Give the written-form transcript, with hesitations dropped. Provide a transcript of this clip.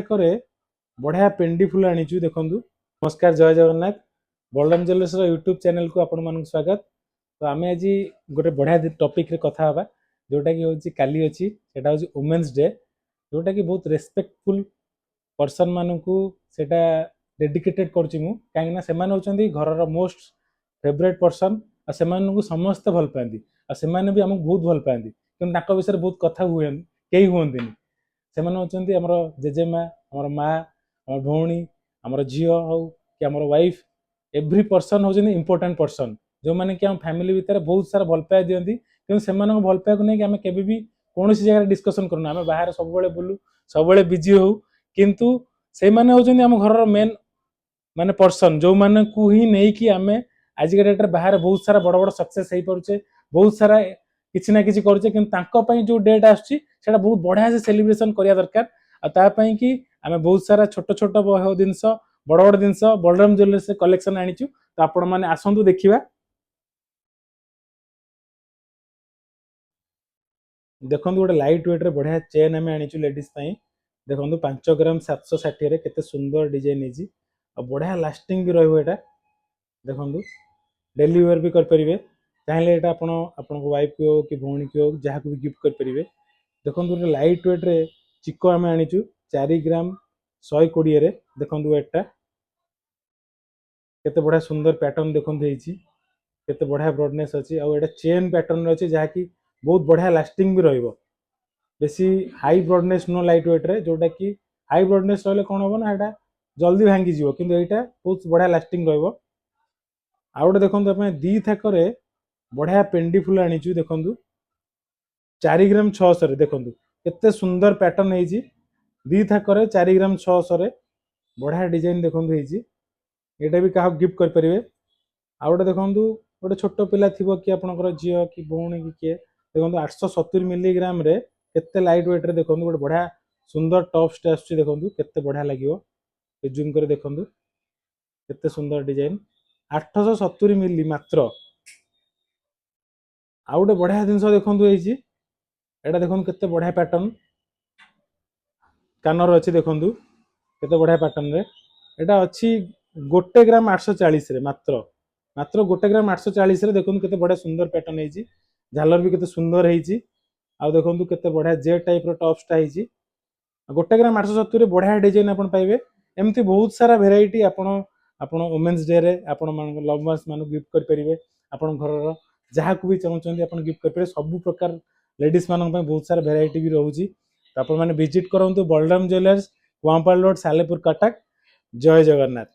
करे बढ़िया पेंडी फुल आनीचु देखंतु। नमस्कार जय Jagannath. Balram jewellers YouTube channel को आपण मानक स्वागत। तो आम आज गोटे बढ़िया टॉपिक रे कथा हबा जोटा कि होची काली अछि सेटा होची वुमेन्स डे जोटा कि बहुत रेस्पेक्टफुल पर्सन मानकू सेटा डेडिकेटेड करछि मु काहे ना सेमान होचंदी घरर मोस्ट फेवरेट पर्सन आ सेमान को समस्त भल पांदी आ सेमान भी हमक बहुत भल पांदी कि ताको विषय बहुत कथा हुए केही हुंदिनी सेमान होचंदी हमर जेजेमा हमर माँ हमर भौणी हमर झियो हो कि हमर वाइफ एवरी पर्सन होचंदी इंपोर्टेंट पर्सन जो माने कि हम फैमिली भीतर बहुत सारा भल पाए दियंती कि सेमान भल पाए को नै कि हम केबे भी कोनोसी जगह डिस्कशन करना हम बाहर सब बेले बुलू सब बेले बिजी हो किंतु से माने होचंदी हम घरर मेन माने पर्सन जो माने को ही नै कि हमें आज के डेट रे बाहर बहुत सारा बड़ बड़ सक्सेस हेई पड़ुचे बहुत सारा किछि ना किछि करूचे किंतु तांको पई जो डेट आछी सेटा बहुत बढ़िया से सेलिब्रेशन करिया दरकार आ ता पई कि हमें बहुत सारा छोट छोट जिनस बड़ बड़ जिनस बलराम ज्वेलर्स कलेक्शन आनीचु तो आपण माने आसंतु देखिबा। देखंतु गोटे लाइट वेट रे बढ़िया चेन हमें आनीचु लेडीज पई देखंतु 5 ग्राम 760 रे केते सुंदर डिजाइन हेजी आ बढ़िया लास्टिंग भी रहबो एटा देखंतु डेली वेयर भी कर परिबे चाहे एटा आपण आपण वाइफ को कि भौणी को जहा को भी गिफ्ट कर परिबे। देखंतु लाइट वेट रे चिको हमें आनीचु 4 ग्राम 120 रे देखंतु एटा केते बढ़िया सुंदर पैटर्न देखंतु हेची केते बढ़िया ब्रॉडनेस अछि आ एटा चेन पैटर्न अछि जहा कि बहुत बढ़िया लास्टिंग भी रहइबो बेसी हाई ब्रॉडनेस नो लाइट वेट रे जोटा कि हाई ब्रॉडनेस रहले कोन होबो ना एटा जल्दी भांगी जीवो किंतु एटा बहुत बढ़िया लास्टिंग रहइबो। आ गोटे देखंतु आपण दी थाकरे बढ़िया पेंडी फुल आनीचु देखंतु 4 ग्राम 600 रे देखंतु केते सुंदर पैटर्न हेची दी थाकरे 4 ग्राम 600 रे बढ़िया डिजाइन देखंतु हेची एटा भी काहा गिफ्ट कर परिबे। आ गोटे देखंतु गोटे छोट पिला थिबो कि आपनकर जियो कि भौणी कि के देखंतु 870 मिलीग्राम रे केते लाइट वेट रे देखंतु गोटे बढ़िया सुंदर टॉप स्टे आछी देखंतु केते बढ़िया लागिवो जूम करे देखंतु केते सुंदर डिजाइन 870 मिली मात्र। आ गोटे बढ़िया जिनस देखंतु हेची एटा देखंतु केते बढ़िया पैटर्न कानर अछि देखंतु केते बढ़िया पैटर्न रे एटा अछि 1 ग्राम 840 रे मात्र मात्र 1 ग्राम 840 रे देखंतु केते बढ़िया सुंदर पैटर्न हेची झालर भी केते सुंदर हेची आ देखंतु केते बढ़िया जे टाइप रो टॉप स्टा हेची 1 ग्राम 870 रे बढ़िया डिजाइन आपण पाइबे एमती बहुत सारा वेराइटी आपण आपण वुमेन्स डे रे आपण मान लवर्स मान गिफ्ट कर परिबे आपण घर जहा को भी चाहउछन्ती आपण गिफ्ट कर परिबे सब प्रकार लेडीज मान बहुत सारा वेराइटी भी रहउची तो आपण माने विजिट करंतु बलराम ज्वेलर्स वामपाल रोड सालेपुर कटक। जय जगन्नाथ।